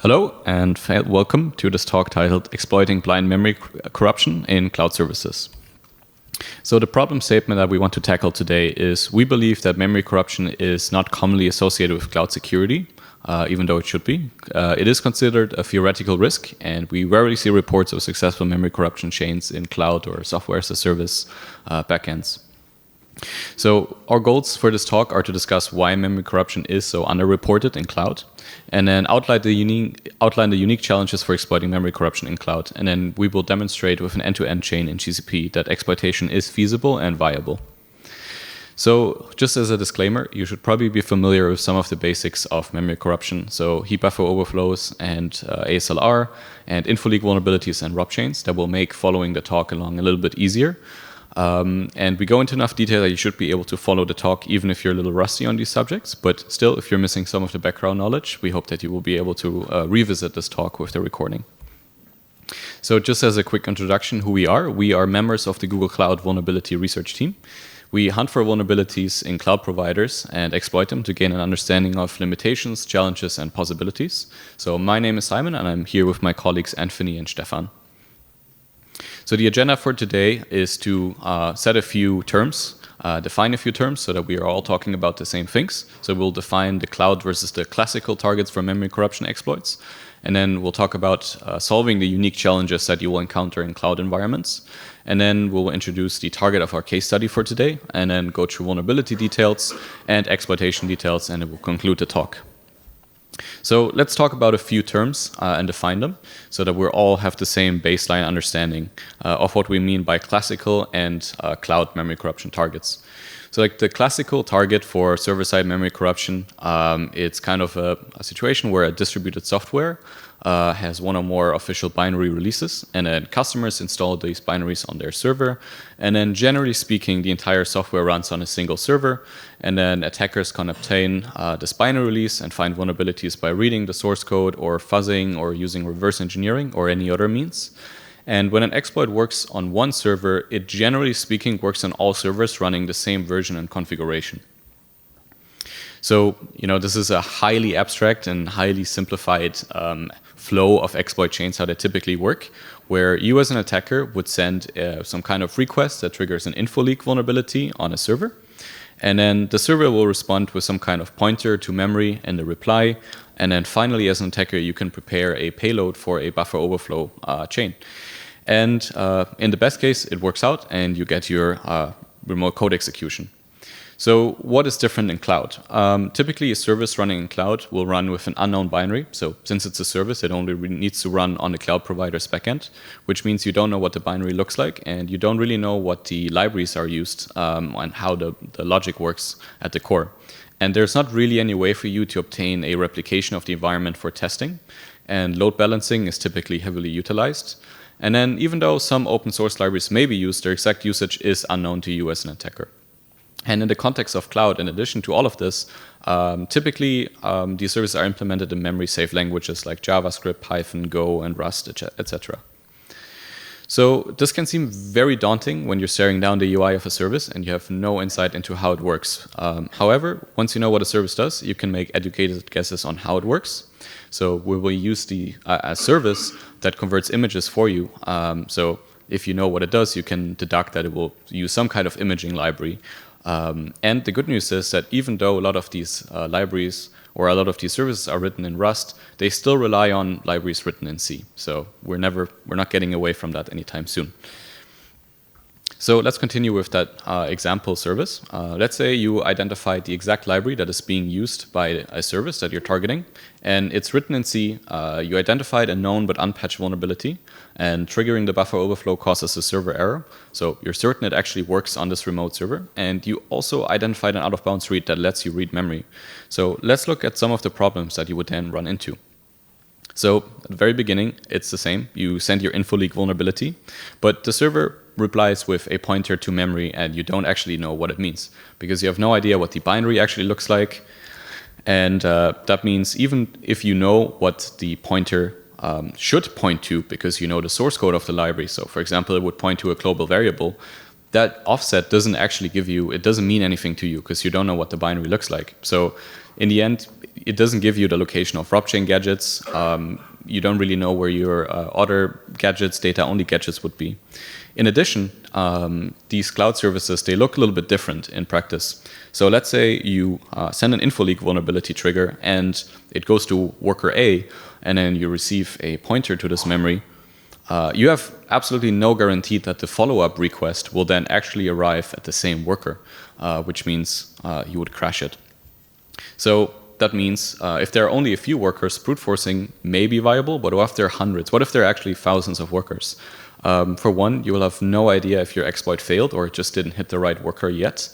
Hello and welcome to this talk titled Exploiting Blind Memory Corruption in Cloud Services. So the problem statement that we want to tackle today is we believe that memory corruption is not commonly associated with cloud security, even though it should be. It is considered a theoretical risk, and we rarely see reports of successful memory corruption chains in cloud or software as a service backends. So our goals for this talk are to discuss why memory corruption is so underreported in cloud, and then outline the unique challenges for exploiting memory corruption in cloud. And then we will demonstrate with an end-to-end chain in GCP that exploitation is feasible and viable. So just as a disclaimer, you should probably be familiar with some of the basics of memory corruption. So heap buffer overflows and ASLR and info-leak vulnerabilities and rob chains that will make following the talk along a little bit easier. And we go into enough detail that you should be able to follow the talk even if you're a little rusty on these subjects. But still, if you're missing some of the background knowledge, we hope that you will be able to revisit this talk with the recording. So just as a quick introduction, who we are members of the Google Cloud Vulnerability Research Team. We hunt for vulnerabilities in cloud providers and exploit them to gain an understanding of limitations, challenges, and possibilities. So my name is Simon, and I'm here with my colleagues Anthony and Stefan. So the agenda for today is to set a few terms, define a few terms so that we are all talking about the same things. So we'll define the cloud versus the classical targets for memory corruption exploits. And then we'll talk about solving the unique challenges that you will encounter in cloud environments. And then we'll introduce the target of our case study for today, and then go through vulnerability details and exploitation details, and it will conclude the talk. So let's talk about a few terms and define them so that we all have the same baseline understanding of what we mean by classical and cloud memory corruption targets. So like the classical target for server-side memory corruption, it's kind of a situation where a distributed software has one or more official binary releases, and then customers install these binaries on their server. And then generally speaking, the entire software runs on a single server, and then attackers can obtain this binary release and find vulnerabilities by reading the source code or fuzzing or using reverse engineering or any other means. And when an exploit works on one server, it generally speaking works on all servers running the same version and configuration. So, this is a highly abstract and highly simplified flow of exploit chains, how they typically work, where you as an attacker would send some kind of request that triggers an info leak vulnerability on a server. And then the server will respond with some kind of pointer to memory and the reply. And then finally, as an attacker, you can prepare a payload for a buffer overflow chain. And in the best case, it works out and you get your remote code execution. So what is different in cloud? Typically, a service running in cloud will run with an unknown binary. So since it's a service, it only needs to run on the cloud provider's backend, which means you don't know what the binary looks like, and you don't really know what the libraries are used and how the logic works at the core. And there's not really any way for you to obtain a replication of the environment for testing, and load balancing is typically heavily utilized. And then even though some open source libraries may be used, their exact usage is unknown to you as an attacker. And in the context of cloud, in addition to all of this, typically these services are implemented in memory-safe languages like JavaScript, Python, Go, and Rust, etc. So this can seem very daunting when you're staring down the UI of a service and you have no insight into how it works. However, once you know what a service does, you can make educated guesses on how it works. So we will use a service that converts images for you. So if you know what it does, you can deduct that it will use some kind of imaging library. And the good news is that even though a lot of these libraries or a lot of these services are written in Rust, they still rely on libraries written in C. So we're not getting away from that anytime soon. So let's continue with that example service. Let's say you identify the exact library that is being used by a service that you're targeting, and it's written in C. You identified a known but unpatched vulnerability, and triggering the buffer overflow causes a server error. So you're certain it actually works on this remote server, and you also identified an out-of-bounds read that lets you read memory. So let's look at some of the problems that you would then run into. So at the very beginning, it's the same. You send your info leak vulnerability, but the server replies with a pointer to memory, and you don't actually know what it means because you have no idea what the binary actually looks like. And that means even if you know what the pointer should point to because you know the source code of the library, so for example, it would point to a global variable, that offset doesn't actually give you, it doesn't mean anything to you because you don't know what the binary looks like. So in the end, it doesn't give you the location of RobChain gadgets. You don't really know where your other gadgets, data-only gadgets would be. In addition, these cloud services, they look a little bit different in practice. So let's say you send an info leak vulnerability trigger and it goes to worker A, and then you receive a pointer to this memory. You have absolutely no guarantee that the follow-up request will then actually arrive at the same worker, which means you would crash it. So that means if there are only a few workers, brute forcing may be viable, but what if there are hundreds? What if there are actually thousands of workers? For one, you will have no idea if your exploit failed or it just didn't hit the right worker yet.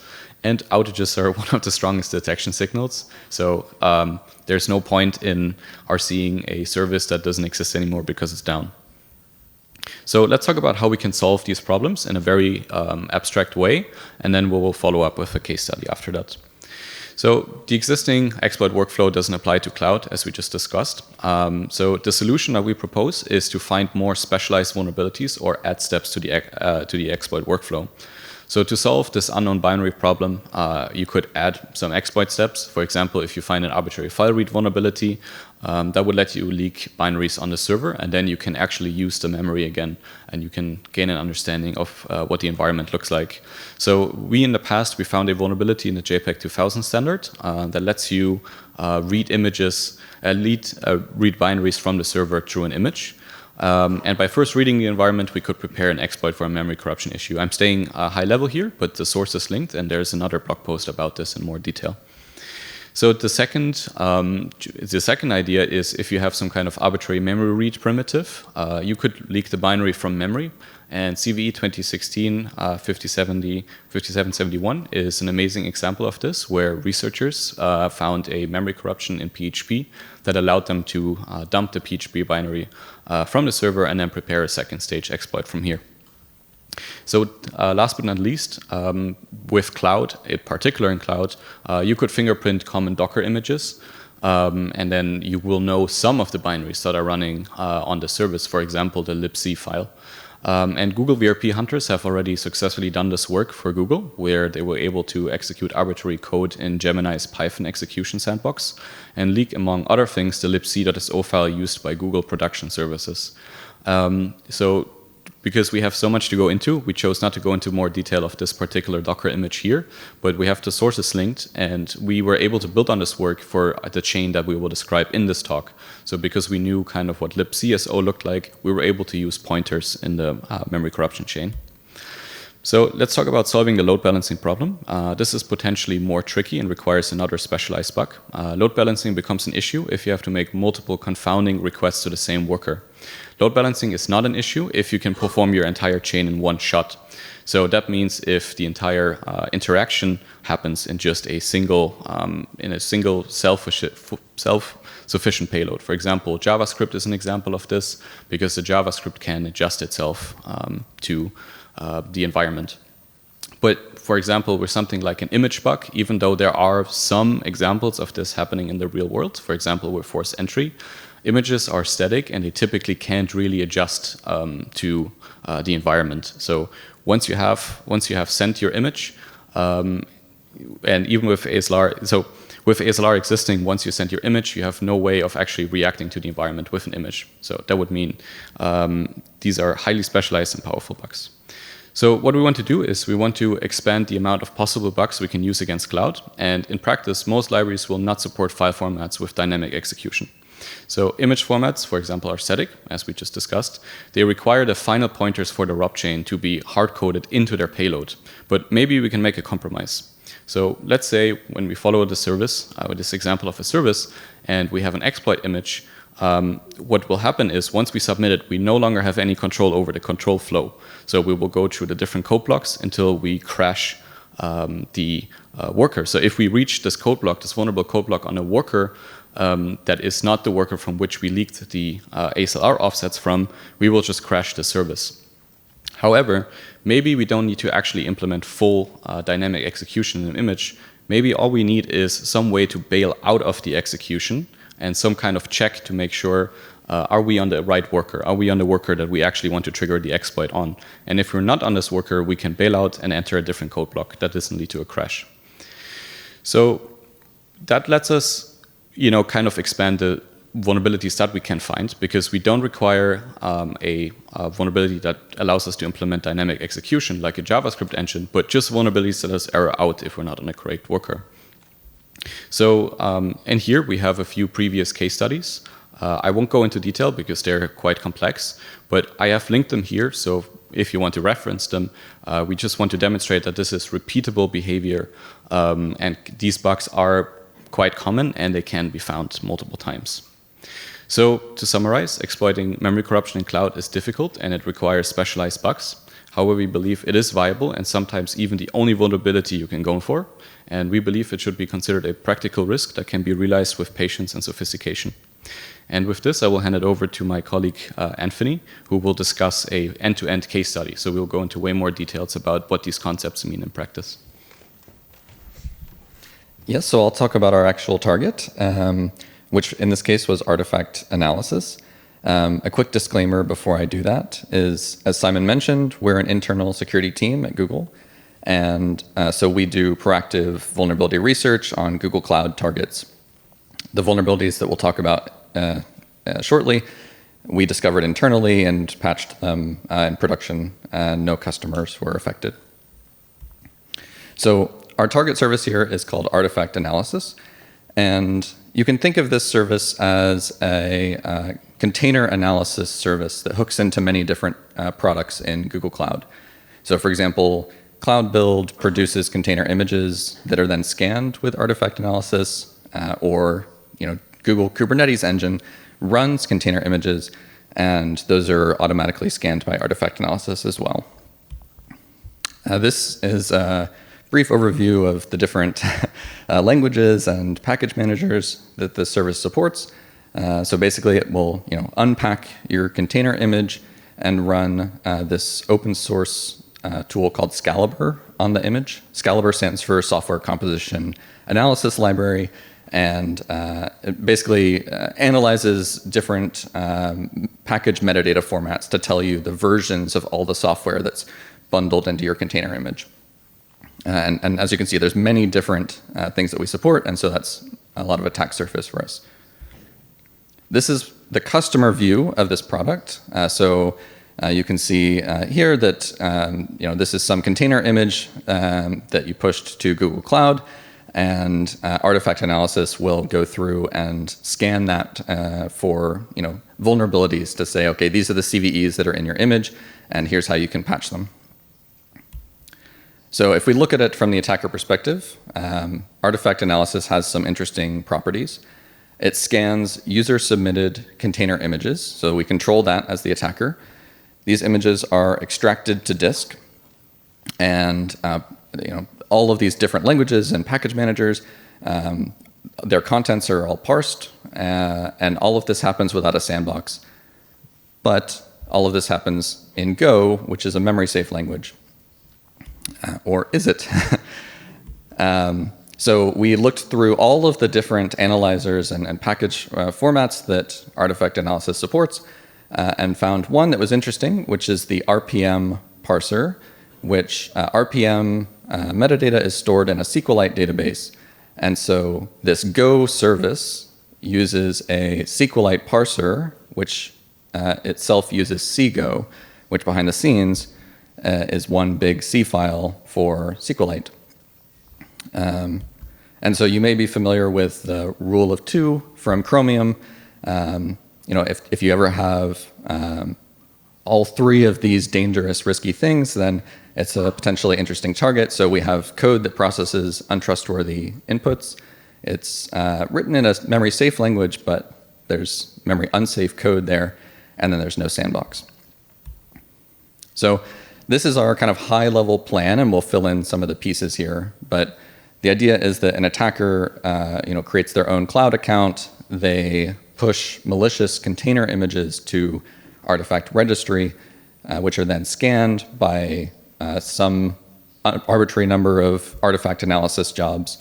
And outages are one of the strongest detection signals. So there's no point in seeing a service that doesn't exist anymore because it's down. So let's talk about how we can solve these problems in a very abstract way, and then we will follow up with a case study after that. So the existing exploit workflow doesn't apply to cloud, as we just discussed. So the solution that we propose is to find more specialized vulnerabilities or add steps to the exploit workflow. So to solve this unknown binary problem, you could add some exploit steps. For example, if you find an arbitrary file read vulnerability, that would let you leak binaries on the server, and then you can actually use the memory again, and you can gain an understanding of what the environment looks like. So in the past, we found a vulnerability in the JPEG 2000 standard that lets you read images, read binaries from the server through an image. And by first reading the environment, we could prepare an exploit for a memory corruption issue. I'm staying high level here, but the source is linked, and there's another blog post about this in more detail. So the second idea is if you have some kind of arbitrary memory read primitive, you could leak the binary from memory. And CVE 2016 5771 is an amazing example of this, where researchers found a memory corruption in PHP that allowed them to dump the PHP binary from the server and then prepare a second stage exploit from here. So last but not least, with cloud, in particular in cloud, you could fingerprint common Docker images, and then you will know some of the binaries that are running on the service, for example, the libc file. And Google VRP hunters have already successfully done this work for Google, where they were able to execute arbitrary code in Gemini's Python execution sandbox and leak, among other things, the libc.so file used by Google production services. So because we have so much to go into, we chose not to go into more detail of this particular Docker image here, but we have the sources linked, and we were able to build on this work for the chain that we will describe in this talk. So because we knew kind of what libc.so looked like, we were able to use pointers in the memory corruption chain. So let's talk about solving the load balancing problem. This is potentially more tricky and requires another specialized bug. Load balancing becomes an issue if you have to make multiple confounding requests to the same worker. Load balancing is not an issue if you can perform your entire chain in one shot. So that means if the entire interaction happens in just a single self-sufficient payload. For example, JavaScript is an example of this because the JavaScript can adjust itself to the environment. But for example, with something like an image bug, even though there are some examples of this happening in the real world, for example, with forced entry, images are static and they typically can't really adjust to the environment. So once you have sent your image, and even with ASLR, so with ASLR existing, once you send your image, you have no way of actually reacting to the environment with an image. So that would mean these are highly specialized and powerful bugs. So what we want to do is we want to expand the amount of possible bugs we can use against cloud. And in practice, most libraries will not support file formats with dynamic execution. So image formats, for example, are static, as we just discussed. They require the final pointers for the rob chain to be hard-coded into their payload. But maybe we can make a compromise. So let's say when we follow the service, with this example of a service, and we have an exploit image, what will happen is once we submit it, we no longer have any control over the control flow. So we will go through the different code blocks until we crash the worker. So if we reach this code block, this vulnerable code block on a worker that is not the worker from which we leaked the ASLR offsets from, we will just crash the service. However, maybe we don't need to actually implement full dynamic execution in an image. Maybe all we need is some way to bail out of the execution and some kind of check to make sure, are we on the right worker? Are we on the worker that we actually want to trigger the exploit on? And if we're not on this worker, we can bail out and enter a different code block that doesn't lead to a crash. So that lets us kind of expand the vulnerabilities that we can find, because we don't require a vulnerability that allows us to implement dynamic execution like a JavaScript engine, but just vulnerabilities that let us error out if we're not on a correct worker. So, and here we have a few previous case studies. I won't go into detail because they're quite complex, but I have linked them here. So if you want to reference them, we just want to demonstrate that this is repeatable behavior, and these bugs are quite common and they can be found multiple times. So to summarize, exploiting memory corruption in cloud is difficult and it requires specialized bugs. However, we believe it is viable and sometimes even the only vulnerability you can go for. And we believe it should be considered a practical risk that can be realized with patience and sophistication. And with this, I will hand it over to my colleague, Anthony, who will discuss a end-to-end case study. So we'll go into way more details about what these concepts mean in practice. Yes, so I'll talk about our actual target, which in this case was artifact analysis. A quick disclaimer before I do that is, as Simon mentioned, we're an internal security team at Google. And so we do proactive vulnerability research on Google Cloud targets. The vulnerabilities that we'll talk about shortly, we discovered internally and patched them in production, and no customers were affected. So our target service here is called artifact analysis. And you can think of this service as a container analysis service that hooks into many different products in Google Cloud. So for example, Cloud Build produces container images that are then scanned with artifact analysis, or Google Kubernetes engine runs container images, and those are automatically scanned by artifact analysis as well. This is a brief overview of the different languages and package managers that the service supports. So basically it will unpack your container image and run this open source tool called Scalibur on the image. Scalibur stands for Software Composition Analysis Library, and it basically analyzes different package metadata formats to tell you the versions of all the software that's bundled into your container image. And as you can see, there's many different things that we support, and so that's a lot of attack surface for us. This is the customer view of this product. So you can see here that this is some container image that you pushed to Google Cloud, and artifact analysis will go through and scan that for vulnerabilities to say, okay, these are the CVEs that are in your image, and here's how you can patch them. So if we look at it from the attacker perspective, artifact analysis has some interesting properties. It scans user-submitted container images, so we control that as the attacker. These images are extracted to disk, and all of these different languages and package managers, their contents are all parsed, and all of this happens without a sandbox. But all of this happens in Go, which is a memory-safe language. Or is it? So we looked through all of the different analyzers and package formats that artifact analysis supports, and found one that was interesting, which is the RPM parser, which RPM metadata is stored in a SQLite database. And so this Go service uses a SQLite parser, which itself uses CGO, which behind the scenes is one big C file for SQLite. And so you may be familiar with the rule of two from Chromium. If you ever have all three of these dangerous, risky things, then it's a potentially interesting target. So we have code that processes untrustworthy inputs. It's written in a memory-safe language, but there's memory-unsafe code there, and then there's no sandbox. So this is our kind of high-level plan, and we'll fill in some of the pieces here. But the idea is that an attacker creates their own cloud account. They push malicious container images to artifact registry, which are then scanned by some arbitrary number of artifact analysis jobs.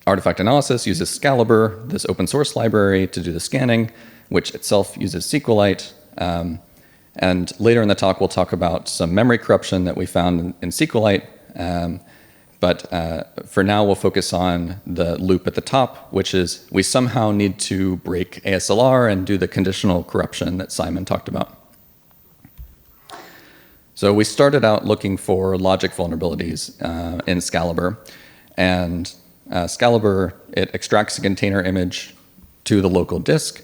Artifact analysis uses Scalibur, this open source library, to do the scanning, which itself uses SQLite. And later in the talk, we'll talk about some memory corruption that we found in SQLite. But for now, we'll focus on the loop at the top, which is we somehow need to break ASLR and do the conditional corruption that Simon talked about. So we started out looking for logic vulnerabilities in Scalibur. And Scalibur, it extracts a container image to the local disk.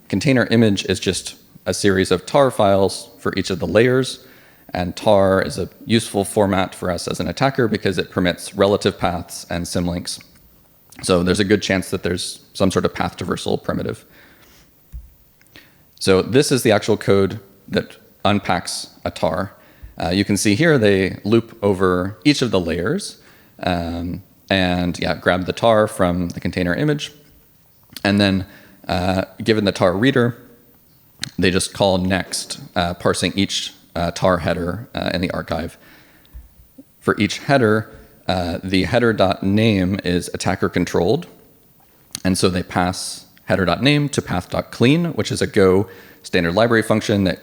Container image is just a series of tar files for each of the layers. And tar is a useful format for us as an attacker because it permits relative paths and symlinks. So there's a good chance that there's some sort of path traversal primitive. So this is the actual code that unpacks a tar. You can see here they loop over each of the layers and grab the tar from the container image. And then given the tar reader, they just call next, parsing each tar header in the archive. For each header, the header.name is attacker controlled. And so they pass header.name to path.clean, which is a Go standard library function that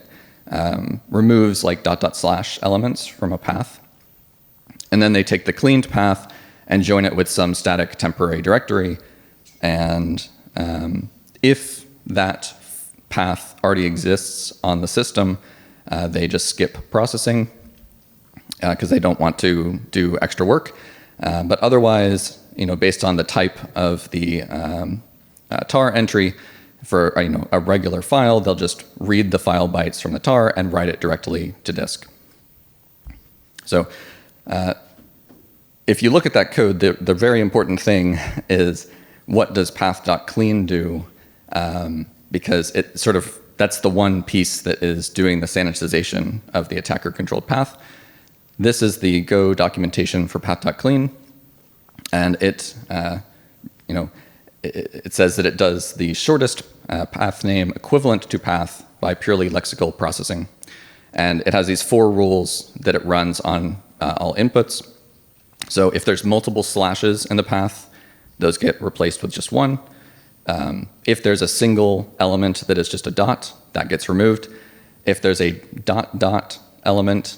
removes like .. elements from a path. And then they take the cleaned path and join it with some static temporary directory. And if that path already exists on the system, they just skip processing because they don't want to do extra work. But otherwise, based on the type of the tar entry for a regular file, they'll just read the file bytes from the tar and write it directly to disk. So if you look at that code, the very important thing is what does path.clean do? Because it that's the one piece that is doing the sanitization of the attacker-controlled path. This is the Go documentation for path.clean, and it says that it does the shortest path name equivalent to path by purely lexical processing. And it has these 4 rules that it runs on all inputs. So if there's multiple slashes in the path, those get replaced with just 1. If there's a single element that is just a dot, that gets removed. If there's a ... element,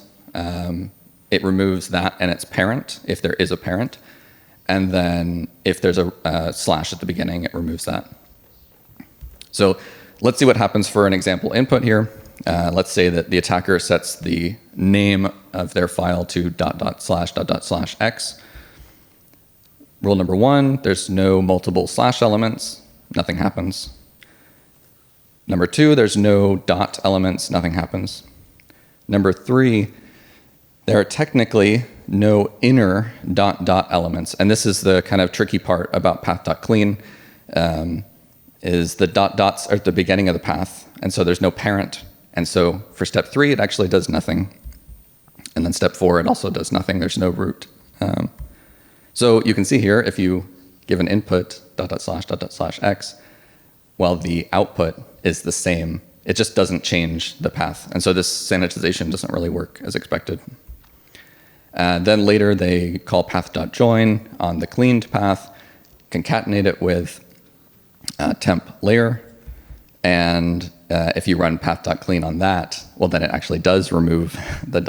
it removes that and its parent, if there is a parent. And then if there's a slash at the beginning, it removes that. So let's see what happens for an example input here. Let's say that the attacker sets the name of their file to ... / x. Rule number 1, there's no multiple slash elements. Nothing happens. Number 2, there's no dot elements, nothing happens. Number 3, there are technically no inner ... elements. And this is the kind of tricky part about path.clean, is the ... are at the beginning of the path, and so there's no parent. And so for step 3, it actually does nothing. And then step 4, it also does nothing. There's no root. So you can see here, if you give an input ... / x, while the output is the same, it just doesn't change the path. And so this sanitization doesn't really work as expected. Then later they call path.join on the cleaned path, concatenate it with temp layer, and if you run path.clean on that, well then it actually does remove the ...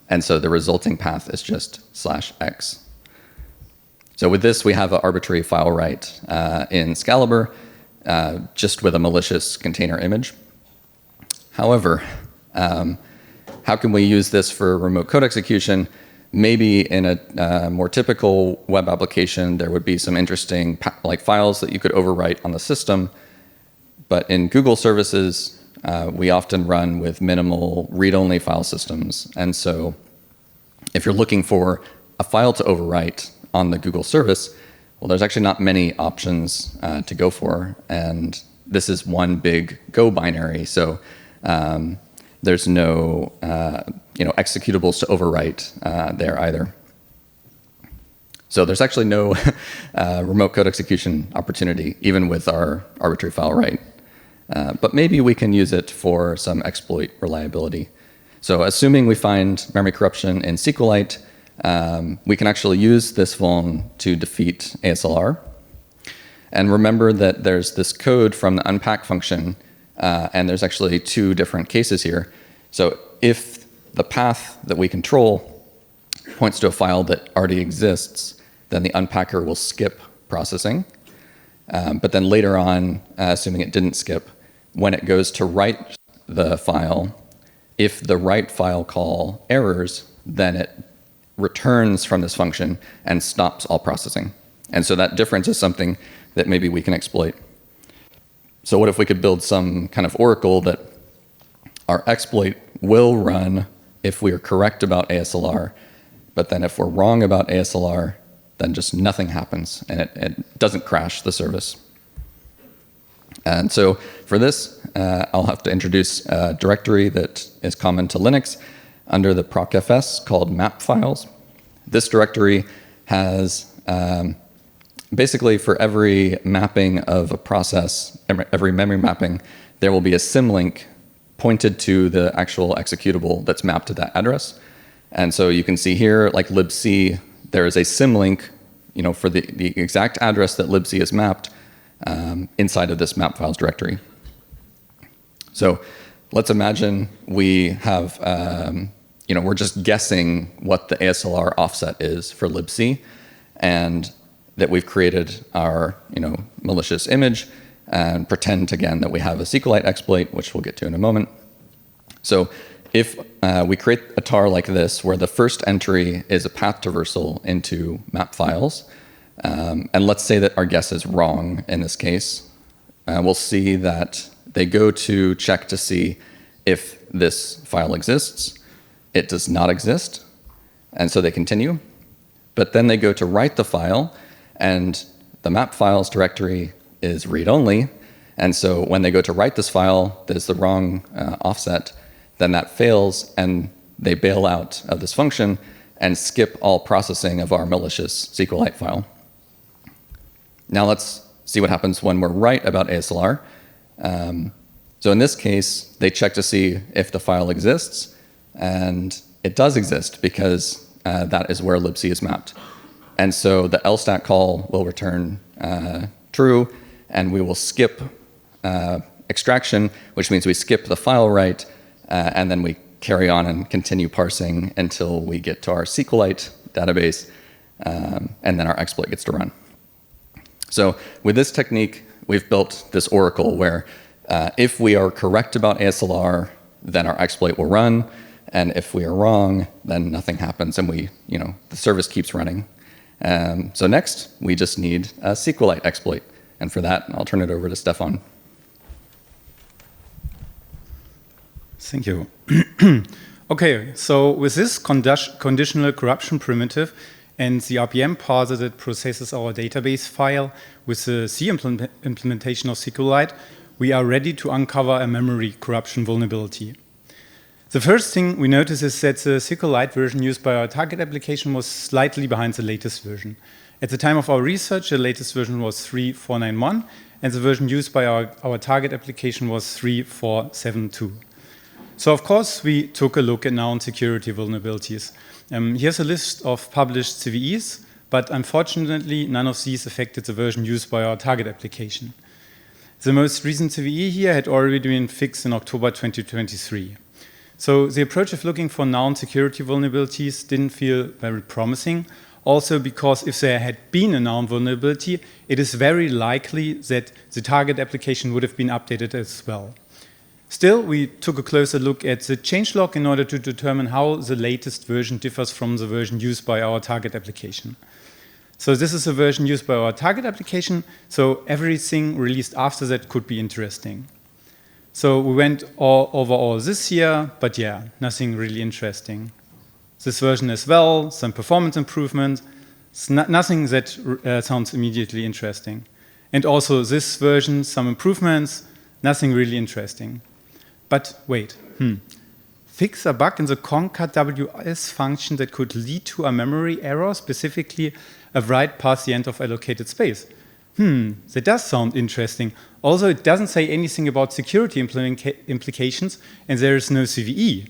and so the resulting path is just /x. So with this, we have an arbitrary file write in Scalibur, just with a malicious container image. However, how can we use this for remote code execution? Maybe in a more typical web application, there would be some interesting files that you could overwrite on the system. But in Google services, we often run with minimal read-only file systems. And so if you're looking for a file to overwrite on the Google service, well, there's actually not many options to go for. And this is one big Go binary. So there's no executables to overwrite there either. So there's actually no remote code execution opportunity, even with our arbitrary file write. But maybe we can use it for some exploit reliability. So assuming we find memory corruption in SQLite, we can actually use this vuln to defeat ASLR. And remember that there's this code from the unpack function, and there's actually 2 different cases here. So if the path that we control points to a file that already exists, then the unpacker will skip processing. But then later on, assuming it didn't skip, when it goes to write the file, if the write file call errors, then it returns from this function and stops all processing. And so that difference is something that maybe we can exploit. So what if we could build some kind of oracle that our exploit will run if we are correct about ASLR, but then if we're wrong about ASLR, then just nothing happens and it doesn't crash the service. And so for this, I'll have to introduce a directory that is common to Linux under the procfs called map files. This directory has basically for every mapping of a process, every memory mapping, there will be a symlink pointed to the actual executable that's mapped to that address. And so you can see here, like libc, there is a symlink, for the exact address that libc is mapped inside of this map files directory. So let's imagine we have, we're just guessing what the ASLR offset is for libc, and that we've created our, malicious image, and pretend again that we have a SQLite exploit, which we'll get to in a moment. So if we create a tar like this, where the first entry is a path traversal into map files, and let's say that our guess is wrong in this case, we'll see that they go to check to see if this file exists. It does not exist, and so they continue. But then they go to write the file, and the map files directory is read-only, and so when they go to write this file that is the wrong offset, then that fails, and they bail out of this function and skip all processing of our malicious SQLite file. Now let's see what happens when we're right about ASLR. So in this case, they check to see if the file exists, and it does exist because that is where libc is mapped. And so the lstat call will return true, and we will skip extraction, which means we skip the file write, and then we carry on and continue parsing until we get to our SQLite database, and then our exploit gets to run. So with this technique, we've built this oracle where if we are correct about ASLR, then our exploit will run, and if we are wrong, then nothing happens, and the service keeps running. So next, we just need a SQLite exploit, and for that, I'll turn it over to Stefan. Thank you. Okay, so with this conditional corruption primitive and the RPM parser that processes our database file with the C implementation of SQLite, we are ready to uncover a memory corruption vulnerability. The first thing we notice is that the SQLite version used by our target application was slightly behind the latest version. At the time of our research, the latest version was 3.491, and the version used by our target application was 3.472. So of course, we took a look at known security vulnerabilities. Here's a list of published CVEs, but unfortunately, none of these affected the version used by our target application. The most recent CVE here had already been fixed in October 2023. So the approach of looking for known security vulnerabilities didn't feel very promising. Also because if there had been a known vulnerability, it is very likely that the target application would have been updated as well. Still, we took a closer look at the changelog in order to determine how the latest version differs from the version used by our target application. So this is the version used by our target application, so everything released after that could be interesting. So we went over all this here, but yeah, nothing really interesting. This version as well, some performance improvement, nothing that sounds immediately interesting. And also this version, some improvements, nothing really interesting. But wait, fix a bug in the concat.ws function that could lead to a memory error, specifically a write past the end of allocated space. That does sound interesting. Also, it doesn't say anything about security implications, and there is no CVE.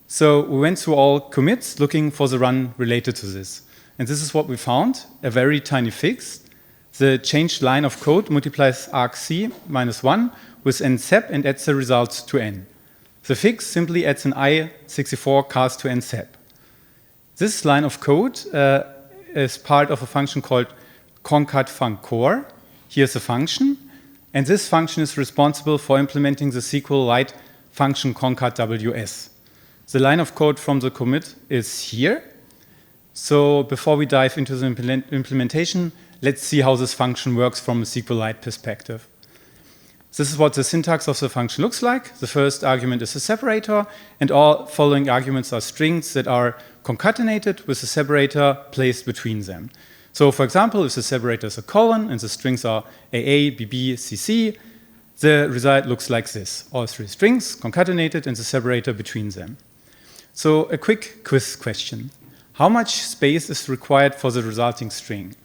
So we went through all commits looking for the run related to this. And this is what we found, a very tiny fix. The changed line of code multiplies argc -1 with nsep and adds the results to n. The fix simply adds an I64 cast to nsep. This line of code is part of a function called concat_funccore. Here's a function, and this function is responsible for implementing the SQLite function concat_ws. The line of code from the commit is here. So before we dive into the implementation, let's see how this function works from a SQLite perspective. This is what the syntax of the function looks like. The first argument is a separator, and all following arguments are strings that are concatenated with a separator placed between them. So for example, if the separator is a colon and the strings are AA, BB, CC, the result looks like this. All three strings concatenated and the separator between them. So a quick quiz question. How much space is required for the resulting string?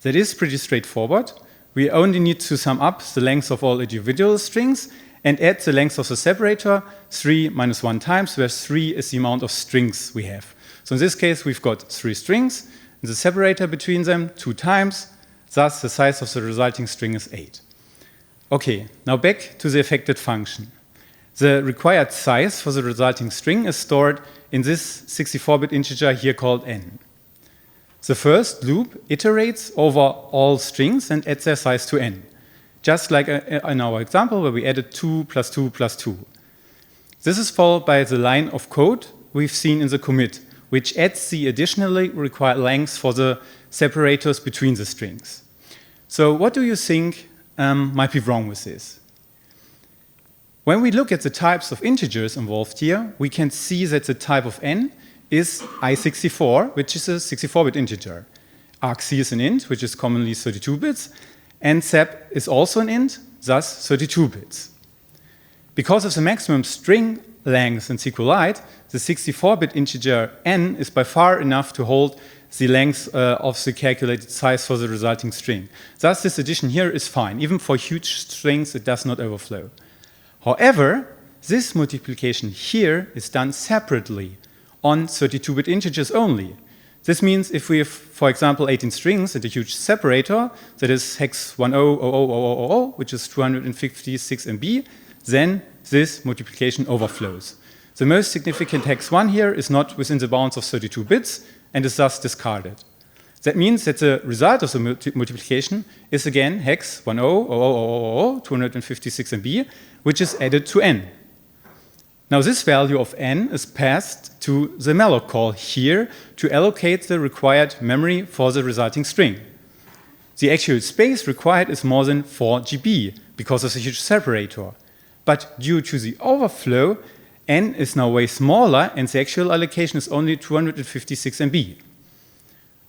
That is pretty straightforward. We only need to sum up the length of all individual strings and add the length of the separator 3 minus 1 times, where 3 is the amount of strings we have. So in this case, we've got 3 strings, and the separator between them 2 times, thus the size of the resulting string is 8. Okay, now back to the affected function. The required size for the resulting string is stored in this 64-bit integer here called n. The first loop iterates over all strings and adds their size to n, just like in our example where we added 2 plus 2 plus 2. This is followed by the line of code we've seen in the commit, which adds the additionally required lengths for the separators between the strings. So what do you think might be wrong with this? When we look at the types of integers involved here, we can see that the type of n is I64, which is a 64-bit integer. argc is an int, which is commonly 32 bits, and sep is also an int, thus 32 bits. Because of the maximum string length in SQLite, the 64-bit integer n is by far enough to hold the length of the calculated size for the resulting string. Thus, this addition here is fine. Even for huge strings, it does not overflow. However, this multiplication here is done separately on 32-bit integers only. This means if we have, for example, 18 strings and a huge separator, that is hex 10000000, which is 256 MB, then this multiplication overflows. The most significant hex 1 here is not within the bounds of 32 bits and is thus discarded. That means that the result of the multiplication is again hex 10000000, 256 MB, which is added to n. Now this value of n is passed to the malloc call here to allocate the required memory for the resulting string. The actual space required is more than 4 GB because of the huge separator. But due to the overflow, n is now way smaller and the actual allocation is only 256 MB.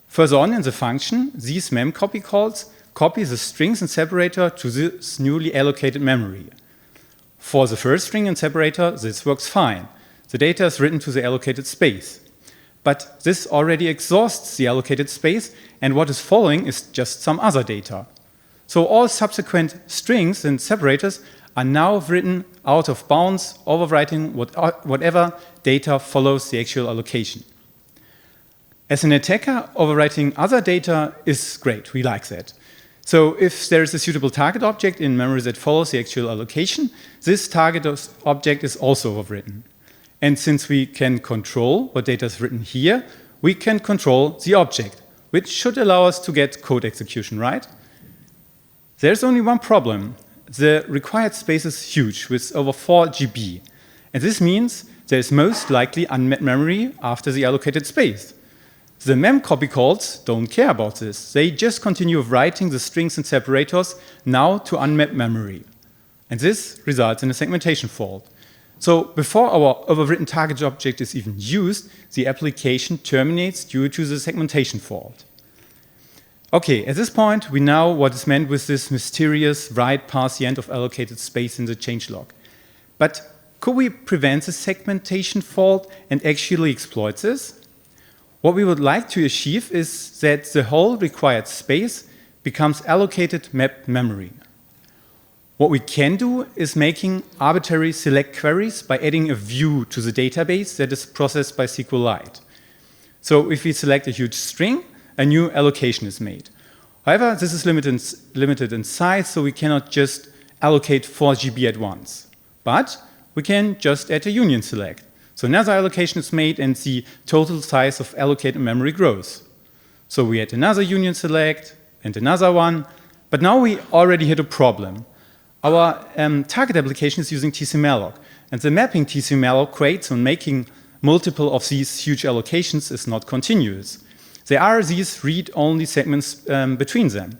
Further on in the function, these memcopy calls copy the strings and separator to this newly allocated memory. For the first string and separator, this works fine. The data is written to the allocated space. But this already exhausts the allocated space, and what is following is just some other data. So all subsequent strings and separators are now written out of bounds, overwriting whatever data follows the actual allocation. As an attacker, overwriting other data is great. We like that. So if there is a suitable target object in memory that follows the actual allocation, this target object is also overwritten. And since we can control what data is written here, we can control the object, which should allow us to get code execution right. There's only one problem. The required space is huge, with over 4 GB. And this means there is most likely unmet memory after the allocated space. The memcopy calls don't care about this. They just continue writing the strings and separators now to unmet memory. And this results in a segmentation fault. So before our overwritten target object is even used, the application terminates due to the segmentation fault. Okay, at this point, we know what is meant with this mysterious write past the end of allocated space in the changelog. But could we prevent the segmentation fault and actually exploit this? What we would like to achieve is that the whole required space becomes allocated mapped memory. What we can do is making arbitrary select queries by adding a view to the database that is processed by SQLite. So if we select a huge string, a new allocation is made. However, this is limited in size, so we cannot just allocate 4 GB at once. But we can just add a union select. So another allocation is made and the total size of allocated memory grows. So we had another union select and another one, but now we already hit a problem. Our target application is using tcmalloc, and the mapping tcmalloc creates when making multiple of these huge allocations is not continuous. There are these read-only segments between them.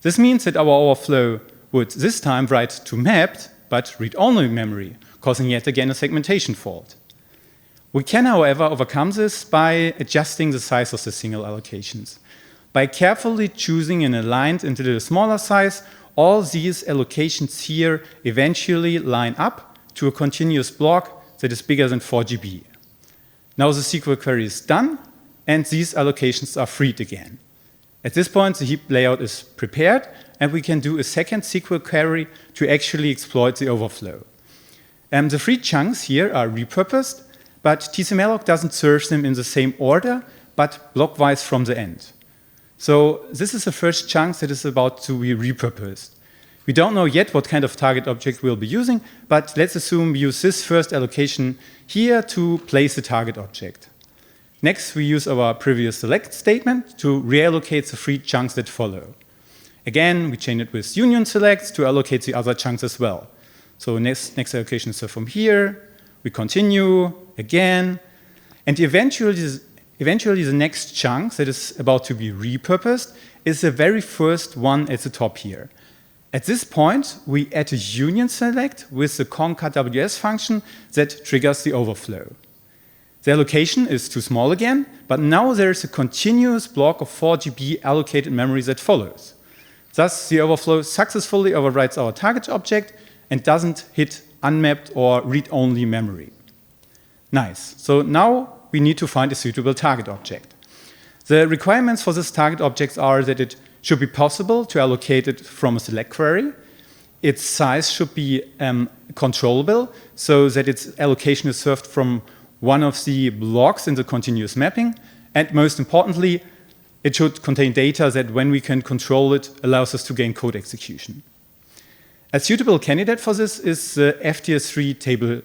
This means that our overflow would this time write to mapped, but read-only memory, causing yet again a segmentation fault. We can, however, overcome this by adjusting the size of the single allocations. By carefully choosing and aligned into the smaller size, all these allocations here eventually line up to a continuous block that is bigger than 4 GB. Now the SQL query is done, and these allocations are freed again. At this point, the heap layout is prepared, and we can do a second SQL query to actually exploit the overflow. The freed chunks here are repurposed, but tcmalloc doesn't serve them in the same order, but blockwise from the end. So this is the first chunk that is about to be repurposed. We don't know yet what kind of target object we'll be using, but let's assume we use this first allocation here to place the target object. Next, we use our previous select statement to reallocate the freed chunks that follow. Again, we chain it with union selects to allocate the other chunks as well. So next allocation is from here, we continue again, and eventually the next chunk that is about to be repurposed is the very first one at the top here. At this point, we add a union select with the concat.ws function that triggers the overflow. The allocation is too small again, but now there is a continuous block of 4 GB allocated memory that follows. Thus, the overflow successfully overwrites our target object and doesn't hit unmapped or read-only memory. Nice. So now we need to find a suitable target object. The requirements for this target object are that it should be possible to allocate it from a select query. Its size should be controllable so that its allocation is served from one of the blocks in the continuous mapping. And most importantly, it should contain data that when we can control it allows us to gain code execution. A suitable candidate for this is the FTS3 table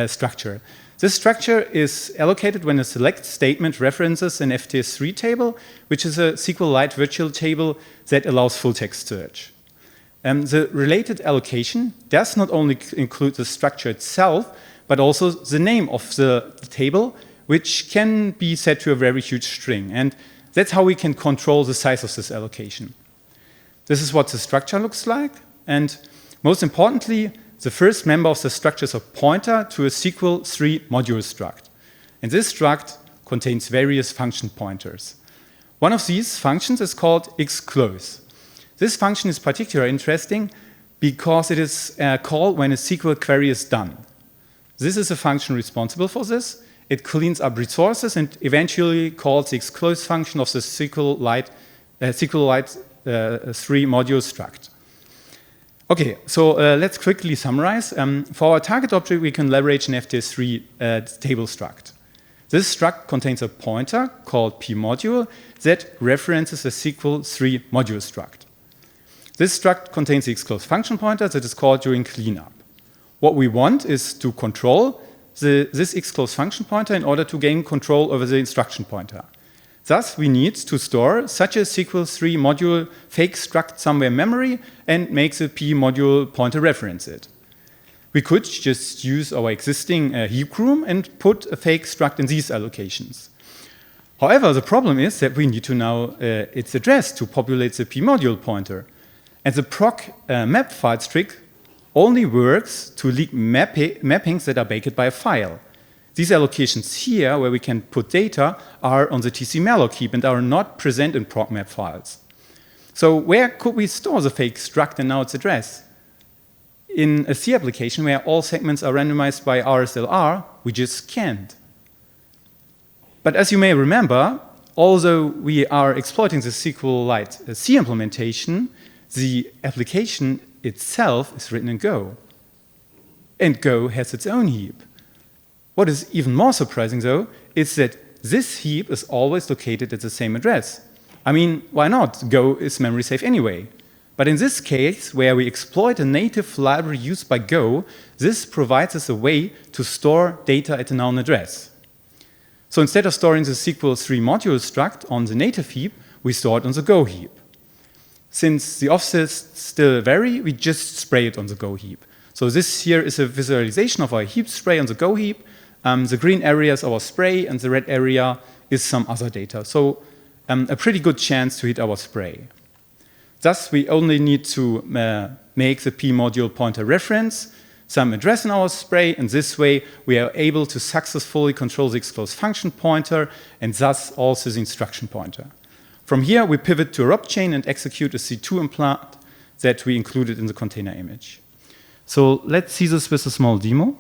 structure. This structure is allocated when a select statement references an FTS3 table, which is a SQLite virtual table that allows full text search. The related allocation does not only include the structure itself, but also the name of the table, which can be set to a very huge string. And that's how we can control the size of this allocation. This is what the structure looks like. And most importantly, the first member of the structure is a pointer to a SQL3 module struct. And this struct contains various function pointers. One of these functions is called xclose. This function is particularly interesting because it is called when a SQL query is done. This is a function responsible for this. It cleans up resources and eventually calls the xclose function of the SQLite 3 module struct. Okay, so let's quickly summarize. For our target object, we can leverage an FTS3 table struct. This struct contains a pointer called pmodule that references a SQL3 module struct. This struct contains the xclose function pointer that is called during cleanup. What we want is to control this xclose function pointer in order to gain control over the instruction pointer. Thus, we need to store such a SQL3 module fake struct somewhere in memory and make the p module pointer reference it. We could just use our existing heap room and put a fake struct in these allocations. However, the problem is that we need to know its address to populate the p module pointer. And the proc map files trick only works to leak mappings that are baked by a file. These allocations here, where we can put data, are on the tcmalloc heap and are not present in proc map files. So where could we store the fake struct and now its address? In a C application where all segments are randomized by RSLR, we just can't. But as you may remember, although we are exploiting the SQLite C implementation, the application itself is written in Go. And Go has its own heap. What is even more surprising, though, is that this heap is always located at the same address. I mean, why not? Go is memory safe anyway. But in this case, where we exploit a native library used by Go, this provides us a way to store data at a known address. So instead of storing the SQL3 module struct on the native heap, we store it on the Go heap. Since the offsets still vary, we just spray it on the Go heap. So this here is a visualization of our heap spray on the Go heap. The green area is our spray, and the red area is some other data. So a pretty good chance to hit our spray. Thus, we only need to make the P module pointer reference some address in our spray, and this way we are able to successfully control the expose function pointer and thus also the instruction pointer. From here, we pivot to a ROP chain and execute a C2 implant that we included in the container image. So let's see this with a small demo.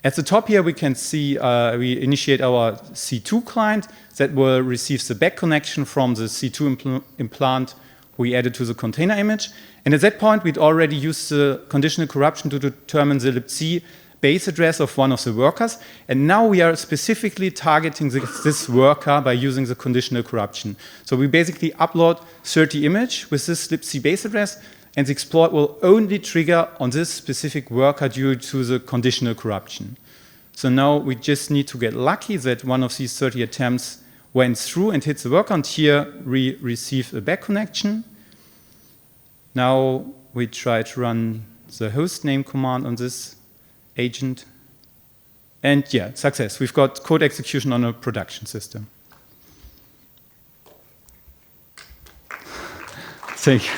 At the top here, we can see we initiate our C2 client that will receive the back connection from the C2 implant we added to the container image. And at that point, we'd already used the conditional corruption to determine the libc base address of one of the workers. And now we are specifically targeting this worker by using the conditional corruption. So we basically upload 30 image with this libc base address, and the exploit will only trigger on this specific worker due to the conditional corruption. So now we just need to get lucky that one of these 30 attempts went through and hit the worker, and here we receive a back connection. Now we try to run the host name command on this agent. And yeah, success. We've got code execution on a production system. Thank you.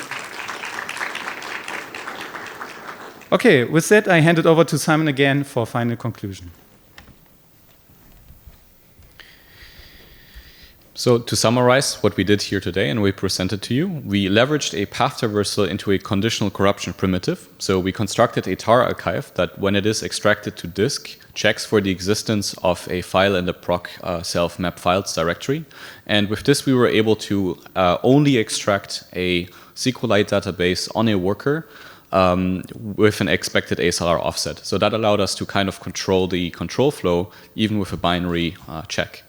Okay, with that, I hand it over to Simon again for final conclusion. So to summarize what we did here today and we presented to you, we leveraged a path traversal into a conditional corruption primitive. So we constructed a tar archive that, when it is extracted to disk, checks for the existence of a file in the proc self-map files directory. And with this, we were able to only extract a SQLite database on a worker with an expected ASLR offset. So that allowed us to kind of control the control flow, even with a binary check.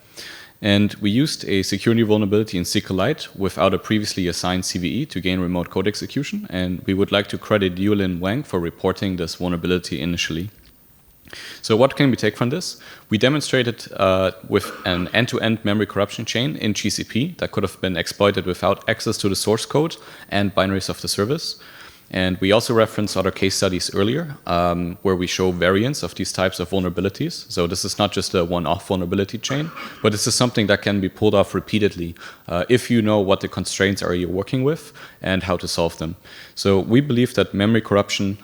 And we used a security vulnerability in SQLite without a previously assigned CVE to gain remote code execution. And we would like to credit Yulin Wang for reporting this vulnerability initially. So what can we take from this? We demonstrated with an end-to-end memory corruption chain in GCP that could have been exploited without access to the source code and binaries of the service. And we also referenced other case studies earlier where we show variants of these types of vulnerabilities. So this is not just a one-off vulnerability chain, but this is something that can be pulled off repeatedly if you know what the constraints are you're working with and how to solve them. So we believe that memory corruption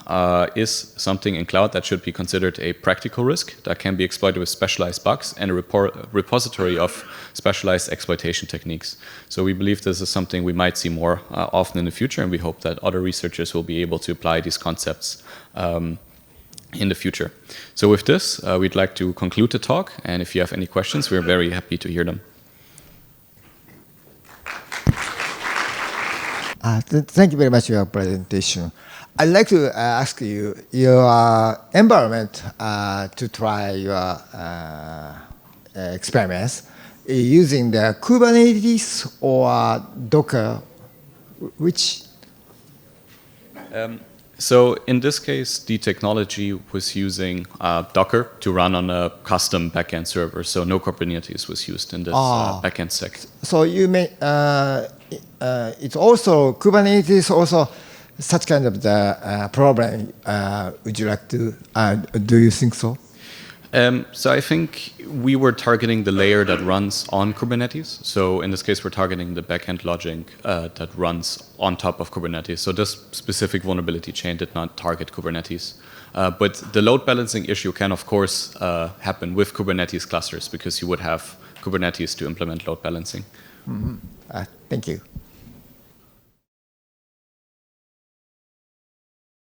is something in cloud that should be considered a practical risk that can be exploited with specialized bugs and a repository of specialized exploitation techniques. So we believe this is something we might see more often in the future, and we hope that other researchers will be able to apply these concepts in the future. So with this, we'd like to conclude the talk, and if you have any questions, we're very happy to hear them. Thank you very much for your presentation. I'd like to ask you your environment to try your experiments using the Kubernetes or Docker, which? So in this case, the technology was using Docker to run on a custom backend server. So no Kubernetes was used in this backend stack. So you may, it's also, Kubernetes also such kind of the problem. Would you like to, do you think so? So I think we were targeting the layer that runs on Kubernetes. So in this case, we're targeting the backend logic that runs on top of Kubernetes. So this specific vulnerability chain did not target Kubernetes. But the load balancing issue can, of course, happen with Kubernetes clusters because you would have Kubernetes to implement load balancing. Mm-hmm. Thank you.